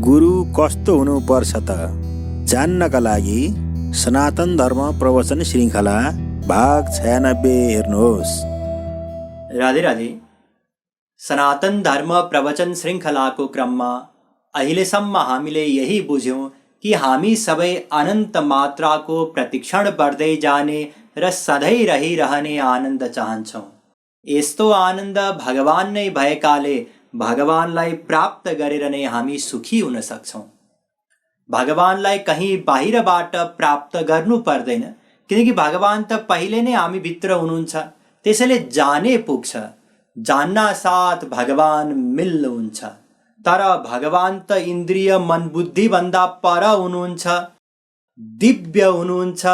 गुरु कस्तो हुनुपर्छ त जान्नका लागि सनातन धर्म प्रवचन श्रृङ्खला भाग 96 हेर्नुहोस्। राधे राधे। सनातन धर्म प्रवचन श्रृङ्खलाको क्रममा अहिलेसम्म हामीले यही बुझ्यौँ कि हामी सबै अनन्त मात्राको प्रतिक्षण बढ्दै जाने र सधैँ रहिरहने आनन्द चाहन्छौँ। यस्तो आनन्द भगवान नै भएकाले भगवानलाई प्राप्त गरेर नै हामी सुखी हुन सक्छौँ। भगवानलाई कहीँ बाहिरबाट प्राप्त गर्नु पर्दैन, किनकि भगवान त पहिले नै हामी भित्र हुनुहुन्छ। त्यसैले जाने पुग्छ, जान्ना साथ भगवान मिल्नुहुन्छ। तर भगवान त इन्द्रिय मन बुद्धि भन्दा पर हुनुहुन्छ, दिव्य हुनुहुन्छ।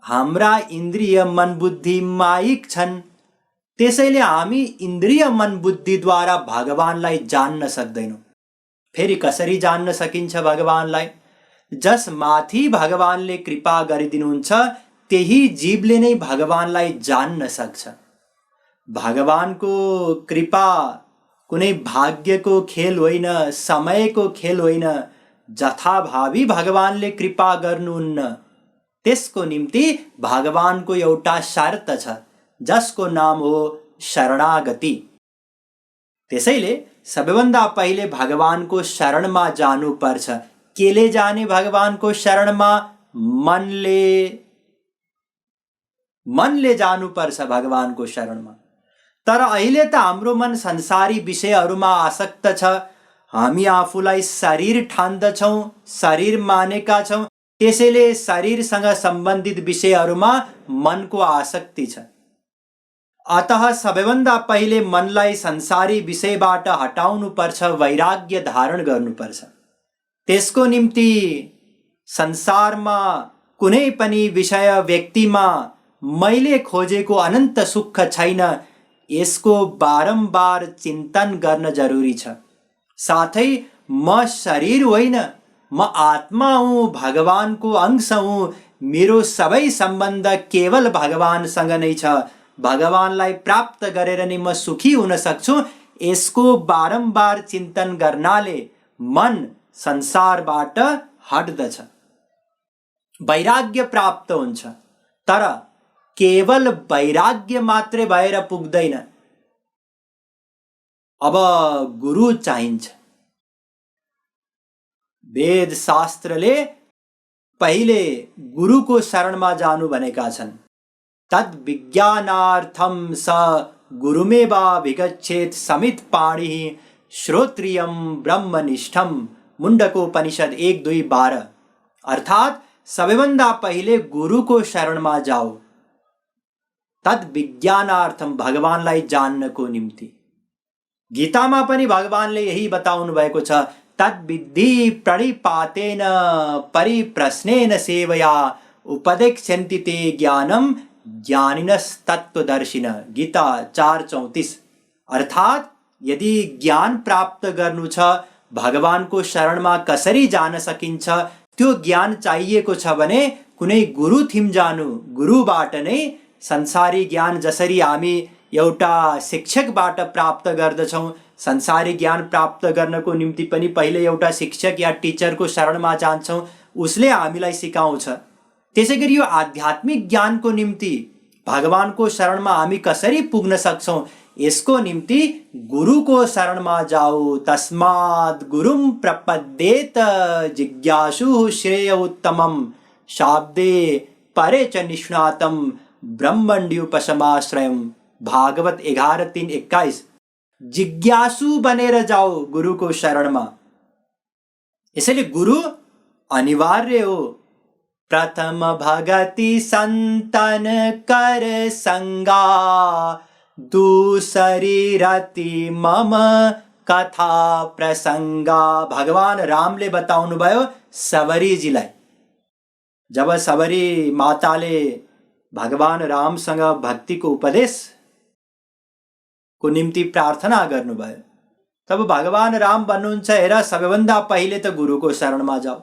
हाम्रा इन्द्रिय मन बुद्धि माइक छन्। त्यसैले हामी इन्द्रिय मन बुद्धिद्वारा भगवानलाई जान्न सक्दैनौँ। फेरि कसरी जान्न सकिन्छ भगवानलाई? जस माथि भगवानले कृपा गरिदिनुहुन्छ त्यही जीवले नै भगवानलाई जान्न सक्छ। भगवानको कृपा कुनै भाग्यको खेल होइन, समयको खेल होइन। जथाभावी भगवानले कृपा गर्नुहुन्न। त्यसको निम्ति भगवानको एउटा शर्त छ, जसको नाम हो शरणागति। त्यसैले सबैभन्दा पहिले भगवानको शरणमा जानुपर्छ। केले जाने भगवानको शरणमा? मनले जानुपर्छ भगवानको शरणमा। तर अहिले त हाम्रो मन संसारी विषयहरूमा आसक्त छ। हामी आफूलाई शरीर ठान्दछौँ, शरीर मानेका छौँ। त्यसैले शरीरसँग सम्बन्धित विषयहरूमा मनको आसक्ति छ। अतः सबैभन्दा पहिले मनलाई संसारी विषयबाट हटाउनु पर्छ, वैराग्य धारण गर्नुपर्छ। त्यसको निम्ति संसारमा कुनै पनि विषय व्यक्तिमा मैले खोजेको अनन्त सुख छैन, यसको बारम्बार चिन्तन गर्न जरुरी छ। साथै म शरीर होइन, म आत्मा हुँ, भगवानको अंश हुँ। मेरो सबै सम्बन्ध केवल भगवानसँग नै छ। भगवानलाई प्राप्त गरेर नै म सुखी हुन सक्छु। यसको बारम्बार चिन्तन गर्नाले मन संसारबाट हट्दछ, वैराग्य प्राप्त हुन्छ। तर केवल वैराग्य मात्रै भएर पुग्दैन, अब गुरु चाहिन्छ। वेद शास्त्रले पहिले गुरुको शरणमा जानु भनेका छन्। तद् विज्ञानार्थं स गुरुमेवाभिगच्छेत् समित पाणिः श्रोत्रियं ब्रह्मनिष्ठम। मुण्डकोपनिषद 1:2-12। अर्थात सबैभन्दा पहिले गुरुको शरणमा जाऊ। तद् विज्ञानार्थम, भगवानलाई जान्नको निम्ति। गीतामा पनि भगवानले यही बताउनु भएको छ। तद्विद्धि प्रणिपातेन परिप्रश्नेन सेवया उपदेक्ष्यन्ति ते ज्ञानम ज्ञानिनस्तत्त्वदर्शिनः। गीता 4:34। अर्थात यदि ज्ञान प्राप्त गर्नु छ, भगवानको शरणमा कसरी जान सकिन्छ, त्यो ज्ञान चाहिएको छ भने कुनै गुरु थिम जानु। गुरुबाट नै संसारी ज्ञान जसरी हामी एउटा शिक्षकबाट प्राप्त गर्दछौँ, संसारी ज्ञान प्राप्त गर्नको निम्ति पनि पहिले एउटा शिक्षक या टिचरको शरणमा जान्छौँ, उसले हामीलाई सिकाउँछ। त्यसै गरी यो आध्यात्मिक ज्ञानको निम्ति भगवानको शरणमा हामी कसरी पुग्न सक्छौँ, यसको निम्ति गुरुको शरणमा जाऊ। तस्मात् गुरुं प्रपद्येत जिज्ञासु श्रेय उत्तमं शाब्दे परे च निष्णातं ब्रह्मण्युपशमाश्रयम्। भागवत 11:3-21। जिज्ञासु बनेर जाओ गुरुको शरणमा। यसैले गुरु अनिवार्य हो। प्रथम भगति संतन कर संगा, दूसरी रति मम कथा प्रसंगा। भगवान रामले बताउनु भयो सबरीजीलाई। जब सबरी माताले भगवान रामसँग भक्तिको उपदेश को निम्ति प्रार्थना गर्नुभयो, तब भगवान राम भन्नुहुन्छ, हेर सबैभन्दा पहिले त गुरुको शरणमा जाऊ।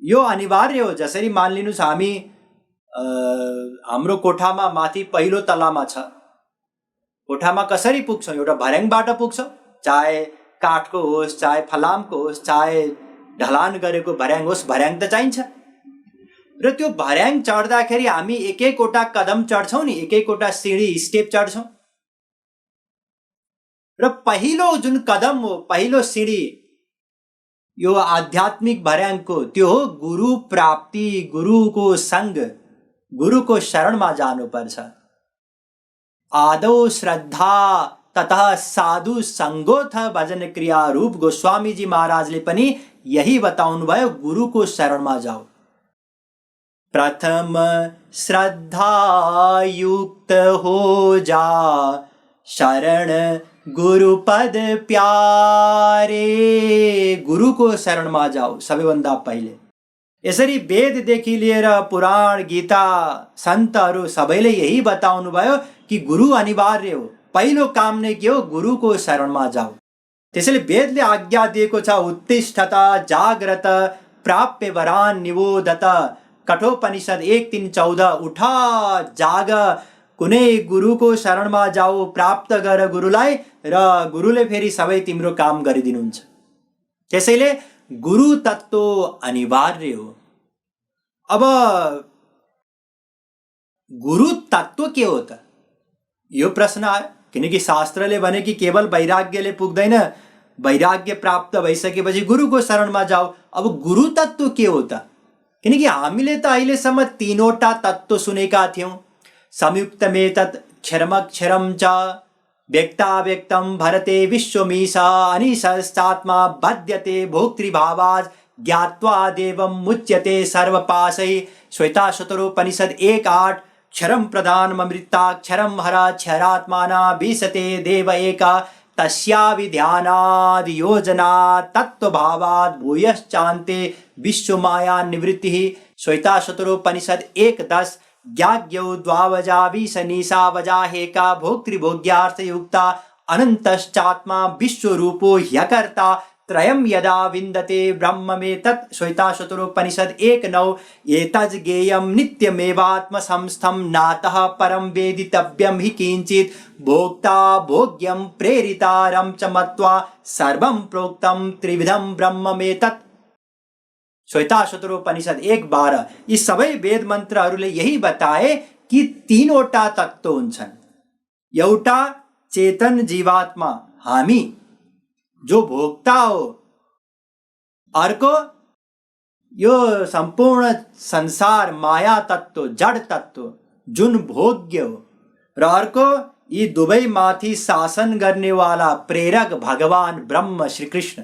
यो अनिवार्य हो। जसरी मानिलिनुहोस् हामी हाम्रो कोठामा माथि पहिलो तलामा छ, कोठामा कसरी पुग्छौँ? एउटा भर्याङबाट पुग्छौँ, चाहे काठको होस्, चाहे फलामको होस्, चाहे ढलान गरेको भर्याङ होस्, भर्याङ त चाहिन्छ। र त्यो भर्याङ चढ्दाखेरि हामी एक एकवटा कदम चढ्छौँ नि, एक एकवटा सिँढी स्टेप चढ्छौँ। र पहिलो जुन कदम हो, पहिलो सिँढी यो आध्यात्मिक भर्याङको, त्यो हो गुरु प्राप्ति, गुरुको सङ्ग, गुरुको शरणमा जानुपर्छ। आदौ श्रद्धा ततः साधु सङ्गोथ भजन क्रिया। रूप गोस्वामीजी महाराजले पनि यही बताउनु भयो, गुरुको शरणमा जाऊ। प्रथम श्रद्धा युक्त हो जा, शरण गुरु पद प्यारे। गुरुको शरणमा जाऊ सबैभन्दा पहिले। यसरी वेददेखि लिएर पुराण, गीता, सन्तहरू सबैले यही बताउनु भयो कि गुरु अनिवार्य हो। पहिलो काम नै के हो? गुरुको शरणमा जाऊ। त्यसैले वेदले आज्ञा दिएको छ, उत्तिष्ठत जाग्रत प्राप्य वरान निबोधत। कठोपनिषद 1:3-14। उठ, जाग, कुनै गुरुको शरणमा जाऊ, प्राप्त गर गुरुलाई, र गुरुले फेरि सबै तिम्रो काम गरिदिनुहुन्छ। त्यसैले गुरु तत्व अनिवार्य हो। अब गुरु तत्व के हो त? यो प्रश्न आयो, किनकि शास्त्रले भने कि केवल वैराग्यले पुग्दैन, वैराग्य प्राप्त भइसकेपछि गुरुको शरणमा जाऊ। अब गुरु तत्व के हो त? किनकि हामीले त अहिलेसम्म तीनवटा तत्व सुनेका थियौँ। संयुक्तमेतत् क्षरमक्षरं च, व्यक्ताव्यक्तं भरते विश्वमीशा, अनिशश्चात्मा बध्यते भोक्तृभावात्, ज्ञात्वा देवं मुच्यते सर्वपाशै। श्वेताशतरोपनिषद 1:8। क्षरं प्रधानममृताक्षरं हर, क्षरात्माना विशते देव एका, तस्याविध्यानाद् योजना तत्त्वभावात् भूयश्चान्ते विश्वमाया निवृत्तिः। श्वेताशतरोपनिषद 1:10। ज्ञाज्ञौ द्वावजा विशनिशा वजाहेका, भोक्तृभोग्यार्थयुक्ता, अनन्तश्चात्मा विश्वरूपो ह्यकर्ता, त्रयं यदा विन्दते ब्रह्ममेतत्। श्वेताशतरोपनिषद 1:9। एतज् ज्ञेयं नित्यमेवात्मसंस्थं, नातः परं वेदितव्यं हि किञ्चित्, भोक्ता भोग्यं प्रेरितारं च मत्वा, सर्वं प्रोक्तं त्रिविधं ब्रह्ममेतत्। श्वेताशतरोपनिषद 1:12। यी सबै वेद मन्त्रहरूले यही बताए कि तीनवटा तत्त्व हुन्छन्। एउटा चेतन जीवात्मा, हामी जो भोक्ता हो। अर्को यो सम्पूर्ण संसार माया तत्त्व, जड तत्त्व जुन भोग्य हो। र अर्को यी दुवै माथि शासन गर्नेवाला प्रेरक भगवान ब्रह्म श्रीकृष्ण।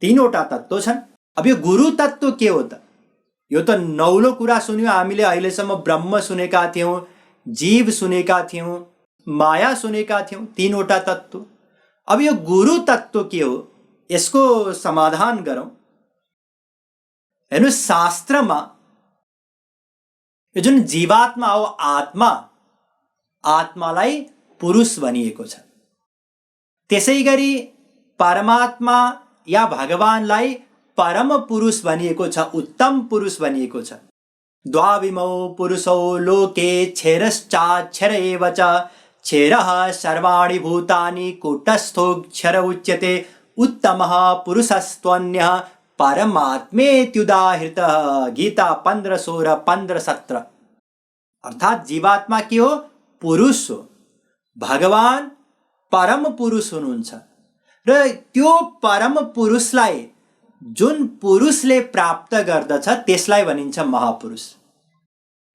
तीनवटा तत्त्व छन्। अब यो गुरु तत्त्व के हो त? यो त नौलो कुरा सुन्यौँ हामीले। अहिलेसम्म ब्रह्म सुनेका थियौँ, जीव सुनेका थियौँ, माया सुनेका थियौँ, तीनवटा तत्त्व। अब यो गुरु तत्त्व के हो? यसको समाधान गरौँ। हेर्नुहोस्, शास्त्रमा यो जुन जीवात्मा हो, आत्मा, आत्मालाई पुरुष भनिएको छ। त्यसै गरी परमात्मा या भगवानलाई परम पुरुष भनिएको छ, उत्तम पुरुष भनिएको छ। द्वाविमौ पुरुषौ लोके क्षरश्चाक्षर एव च, क्षरः सर्वाणि भूतानि कूटस्थोऽक्षर उच्यते, उत्तमः पुरुषस्त्वन्यः परमात्मेत्युदाहृतः। गीता 15:16, 15:17। अर्थात् जीवात्मा के हो? पुरुष हो। भगवान परम पुरुष हुनुहुन्छ। र त्यो परम पुरुषलाई जुन पुरुषले प्राप्त गर्दछ त्यसलाई भनिन्छ महापुरुष।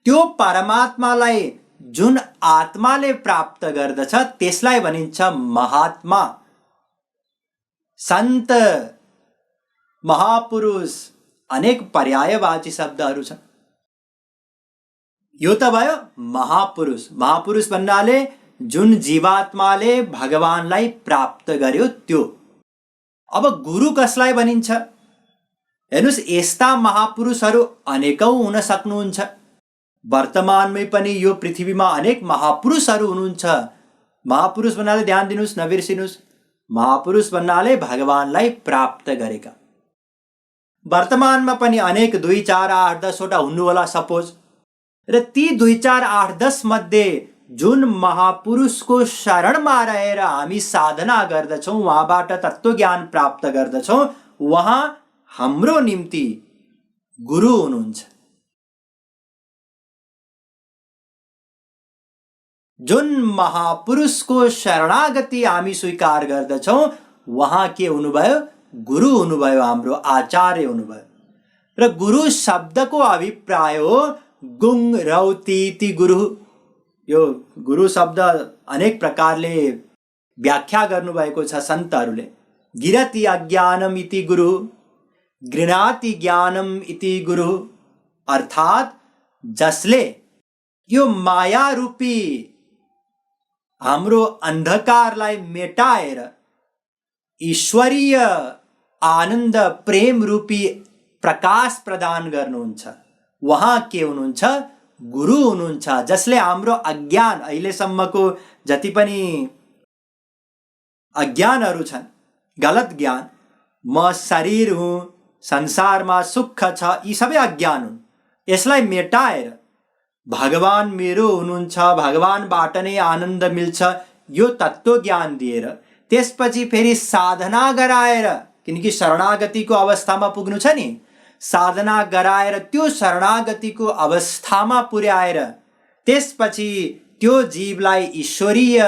त्यो परमात्मालाई जुन आत्माले प्राप्त गर्दछ त्यसलाई भनिन्छ महात्मा। सन्त, महापुरुष अनेक पर्यायवाची शब्दहरू छन्। यो त भयो महापुरुष। महापुरुष भन्नाले जुन जीवात्माले भगवानलाई प्राप्त गर्यो त्यो। अब गुरु कसलाई भनिन्छ? हेर्नुहोस्, यस्ता महापुरुषहरू अनेकौं हुन सक्नुहुन्छ। वर्तमानमै पनि यो पृथ्वीमा अनेक महापुरुषहरू हुनुहुन्छ। महापुरुष भन्नाले ध्यान दिनुहोस्, नबिर्सिनुहोस्, महापुरुष भन्नाले भगवानलाई प्राप्त गरेका। वर्तमानमा पनि अनेक 2, 4, 8, 10 वटा हुनु होला सपोज। र ती 2 4 8 10 मध्ये जुन महापुरुषको शरणमा रहेर हामी साधना गर्दछौँ, उहाँबाट तत्त्वज्ञान प्राप्त गर्दछौँ, उहाँ हाम्रो निम्ति गुरु हुनुहुन्छ। जुन महापुरुषको शरणागति हामी स्वीकार गर्दछौँ, उहाँ के हुनुभयो? गुरु हुनुभयो, हाम्रो आचार्य हुनुभयो। र गुरु शब्दको अभिप्राय हो गुङ रौती गुरु। यो गुरु शब्द अनेक प्रकारले व्याख्या गर्नुभएको छ सन्तहरूले। गिरति अज्ञानम इति गुरु, गृणाति ज्ञानम इति गुरु, अर्थात् जसले यो माया रूपी हाम्रो अन्धकारलाई मेटाएर ईश्वरीय आनन्द प्रेम रूपी प्रकाश प्रदान गर्नुहुन्छ, उहाँ के हुनुहुन्छ? गुरु हुनुहुन्छ। जसले हाम्रो अज्ञान, अहिलेसम्मको जति पनि अज्ञानहरू छन्, गलत ज्ञान, म शरीर हुँ, संसारमा सुख छ, यी सबै अज्ञान हुन्। यसलाई मेटाएर भगवान मेरो हुनुहुन्छ, भगवानबाट नै आनन्द मिल्छ, यो तत्त्व ज्ञान दिएर त्यसपछि फेरि साधना गराएर, किनकि शरणागतिको अवस्थामा पुग्नु छ नि, साधना गराएर त्यो शरणागतिको अवस्थामा पुर्याएर त्यसपछि त्यो जीवलाई ईश्वरीय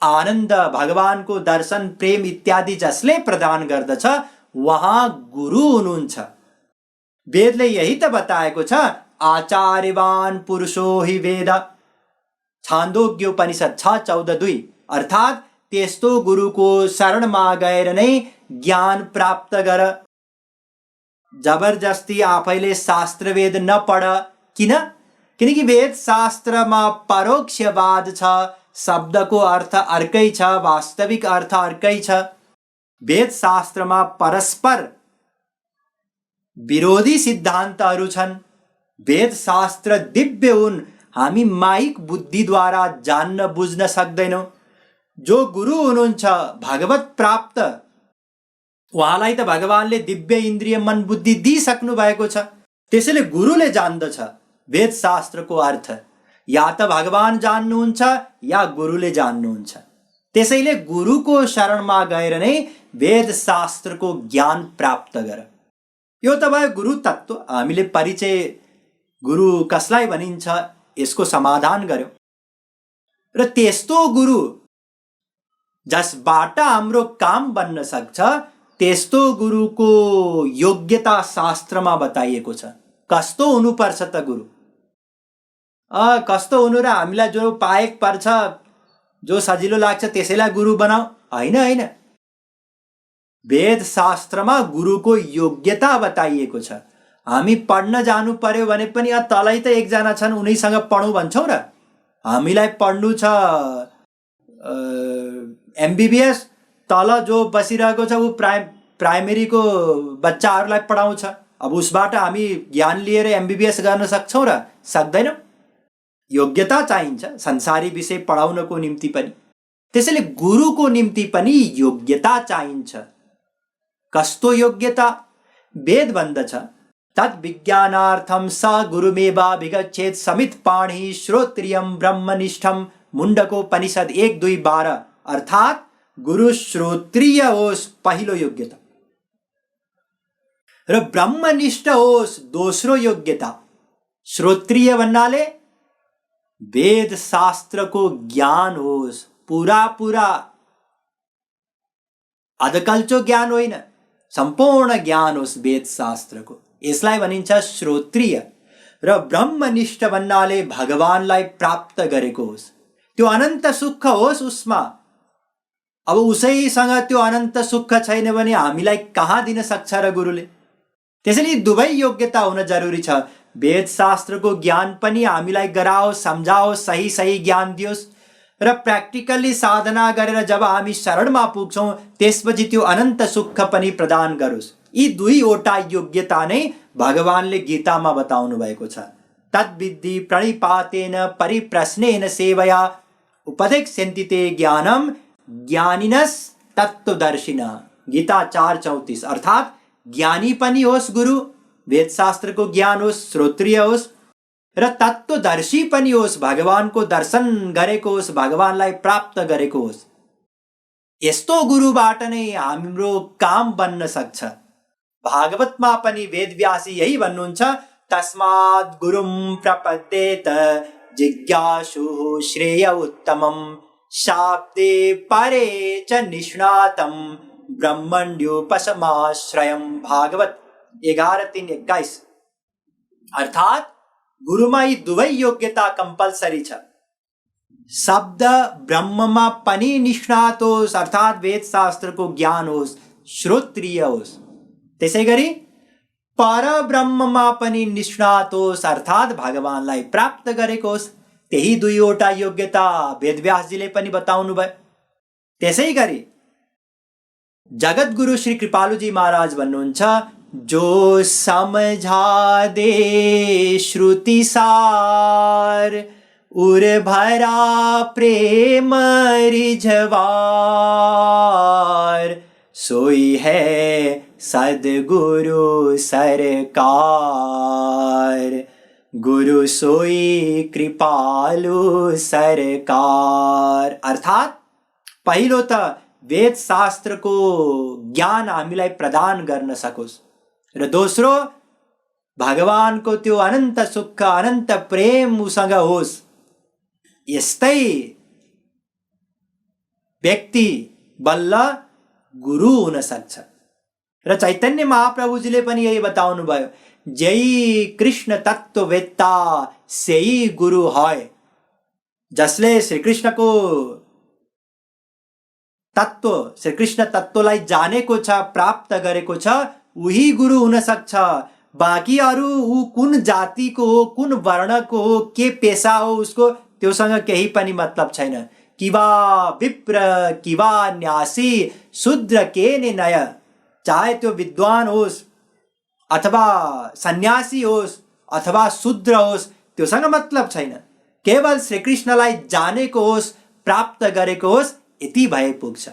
आनन्द, भगवानको दर्शन, प्रेम इत्यादि जसले प्रदान गर्दछ, उहाँ गुरु हुनुहुन्छ। वेदले यही त बताएको छ, आचार्यवान पुरुषो हि वेद, छान्दोग्योपनिषद 6:14-2। अर्थात् त्यस्तो गुरुको शरणमा गएर नै ज्ञान प्राप्त गर। जबरजस्ती आफैले शास्त्र वेद नपढ। किन? किनकि वेद शास्त्रमा परोक्षवाद छ, शब्दको अर्थ अर्कै छ, वास्तविक अर्थ अर्कै छ। वेद शास्त्रमा परस्पर विरोधी सिद्धान्तहरू छन्। वेद शास्त्र दिव्य हुन्, हामी माइक बुद्धिद्वारा जान्न बुझ्न सक्दैनौँ। जो गुरु हुनुहुन्छ भगवत प्राप्त, उहाँलाई त भगवानले दिव्य इन्द्रिय मन बुद्धि दिइसक्नु भएको छ। त्यसैले गुरुले जान्दछ वेद शास्त्रको अर्थ। या त भगवान जान्नुहुन्छ या गुरुले जान्नुहुन्छ। त्यसैले गुरुको शरणमा गएर नै वेद शास्त्रको ज्ञान प्राप्त गर। यो त भयो गुरु तत्त्व। हामीले परिचय गुरु कसलाई भनिन्छ यसको समाधान गर्यौं। र त्यस्तो गुरु जसबाट हाम्रो काम बन्न सक्छ, त्यस्तो गुरुको योग्यता शास्त्रमा बताइएको छ। कस्तो हुनुपर्छ त गुरु? कस्तो हुनु र हामीलाई जो पाएक पर्छ, जो सजिलो लाग्छ त्यसैलाई गुरु बनाऊ? होइन। वेद शास्त्रमा गुरुको योग्यता बताइएको छ। हामी पढ्न जानु पर्यो भने पनि तलै त एकजना छन्, उनीसँग पढौँ भन्छौँ र। हामीलाई पढ्नु छ MBBS, तल जो बसिरहेको छ ऊ प्राइमेरीको बच्चाहरूलाई पढाउँछ। अब उसबाट हामी ज्ञान लिएर MBBS गर्न सक्छौँ र? सक्दैनौँ। योग्यता चाहिन्छ संसारी विषय पढाउनको निम्ति पनि। त्यसैले गुरुको निम्ति पनि योग्यता चाहिन्छ। कस्तो योग्यता? वेद भन्दछ, तद् विज्ञानार्थम स गुरुमेवा विगच्छेत् समित पाणि श्रोत्रियम ब्रह्मनिष्ठम। मुण्डकोपनिषद 1:2-12। अर्थात् गुरु श्रोत्रिय होस्, पहिलो योग्यता, र ब्रह्मनिष्ठ होस्, दोस्रो योग्यता। श्रोत्रिय भन्नाले वेद शास्त्रको ज्ञान होस्, पूरा अधकल्चो ज्ञान होइन, सम्पूर्ण ज्ञान होस् वेद शास्त्रको, यसलाई भनिन्छ श्रोत्रिय। र ब्रह्मनिष्ठ भन्नाले भगवानलाई प्राप्त गरेको होस्, त्यो अनन्त सुख होस् उसमा। अब उसैसँग त्यो अनन्त सुख छैन भने हामीलाई कहाँ दिन सक्छ र गुरुले? त्यसैले दुवै योग्यता हुन जरुरी छ। वेद शास्त्रको ज्ञान पनि हामीलाई गराओस्, सम्झाओस्, सही ज्ञान दियोस्, र प्र्याक्टिकली साधना गरेर जब हामी शरणमा पुग्छौँ त्यसपछि त्यो अनन्त सुख पनि प्रदान गरोस्। यी दुईवटा योग्यता नै भगवानले गीतामा बताउनु भएको छ। तद्विद्धि प्रणिपातेन परिप्रश्नेन सेवया उपदेक्ष्यन्ति ते ज्ञानम ज्ञानिनस् तत्त्वदर्शिनः। गीता 4:34। अर्थात् ज्ञानी पनि होस् गुरु, वेद शास्त्रको ज्ञान होस्, श्रोत्रिय होस्, र तत्त्वदर्शी पनि होस्, भगवानको दर्शन गरेको होस्, भगवानलाई प्राप्त गरेको होस्। यस्तो गुरुबाट नै हाम्रो काम बन्न सक्छ। भागवतमा पनि वेदव्यासी यही भन्नुहुन्छ, तस्मात् गुरुं प्रपद्येत जिज्ञासु श्रेय उत्तमम् शाब्दे परे च निष्णातं ब्रह्मण्योपशमाश्रयम्। भागवत 11:3-21। अर्थात गुरुमा यी दुवै योग्यता कम्पलसरी छ। शब्द ब्रह्ममा पनि निष्णात होस्, अर्थात वेद शास्त्रको ज्ञान होस्, श्रोत्रिय होस्। त्यसै गरी परब्रह्ममा पनि निष्णात होस्, अर्थात भगवानलाई प्राप्त गरेको होस्। त्यही दुईवटा योग्यता वेदव्यासजीले पनि बताउनु भयो। त्यसै गरी जगद्गुरु श्री कृपालुजी महाराज भन्नुहुन्छ, जो समझा दे श्रुति सार उर भरा प्रेम रिझवार सोई है सद्गुरु सरकार गुरु सोई कृपालु सरकार। अर्थात पहिलो त वेद शास्त्रको ज्ञान हामीलाई प्रदान गर्न सकोस् र दोस्रो भगवानको त्यो अनन्त सुख अनन्त प्रेम उसँग होस्। यस्तै व्यक्ति बल्ल गुरु हुन सक्छ। र चैतन्य महाप्रभुजीले पनि यही बताउनु भयो, जय कृष्ण तत्त्ववेत्ता सेही गुरु है। जसले श्रीकृष्णको तत्त्व, श्रीकृष्ण तत्त्वलाई जानेको छ, प्राप्त गरेको छ, उही गुरु हुन सक्छ। बाँकी अरू ऊ कुन जातिको हो, कुन वर्णको हो, के पेसा हो, उसको त्योसँग केही पनि मतलब छैन। किवा विप्र किवा न्यासी शूद्र के नय, चाहे त्यो विद्वान होस् अथवा सन्यासी होस् अथवा शूद्र होस्, त्योसँग मतलब छैन। केवल श्रीकृष्णलाई जानेको होस्, प्राप्त गरेको होस्, यति भए पुग्छ।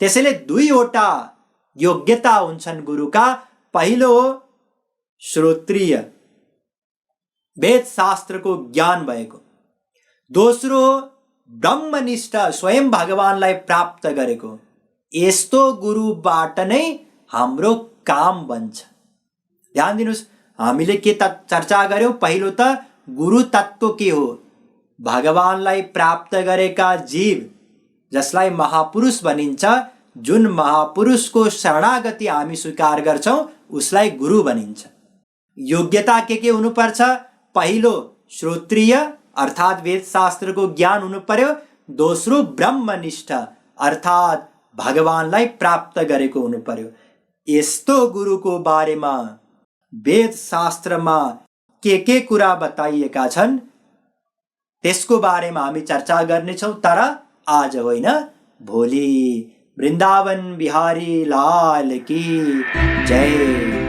त्यसैले दुईवटा योग्यता हुन्छन् गुरुका। पहिलो श्रोत्रिय, वेद शास्त्रको ज्ञान भएको। दोस्रो ब्रह्मनिष्ठ, स्वयं भगवानलाई प्राप्त गरेको। यस्तो गुरुबाट नै हाम्रो काम बन्छ। ध्यान दिनुस्, हामीले के चर्चा गर्यौं? पहिलो त गुरु तत्त्व के हो? भगवानलाई प्राप्त गरेका जीव, जसलाई महापुरुष भनिन्छ, जुन महापुरुषको शरणागति हामी स्वीकार गर्छौं, उसलाई गुरु भनिन्छ। योग्यता के हुनुपर्छ? पहिलो श्रोत्रिय, अर्थात वेद शास्त्रको ज्ञान हुनु पर्यो। दोस्रो ब्रह्मनिष्ठ, अर्थात भगवानलाई प्राप्त गरेको हुनु पर्यो। यस्तो गुरुको बारेमा वेद शास्त्रमा के कुरा बताइएका छन्, त्यसको बारेमा हामी चर्चा गर्नेछौं, तर आज होइन, भोलि। वृन्दावन बिहारी लाल की जय।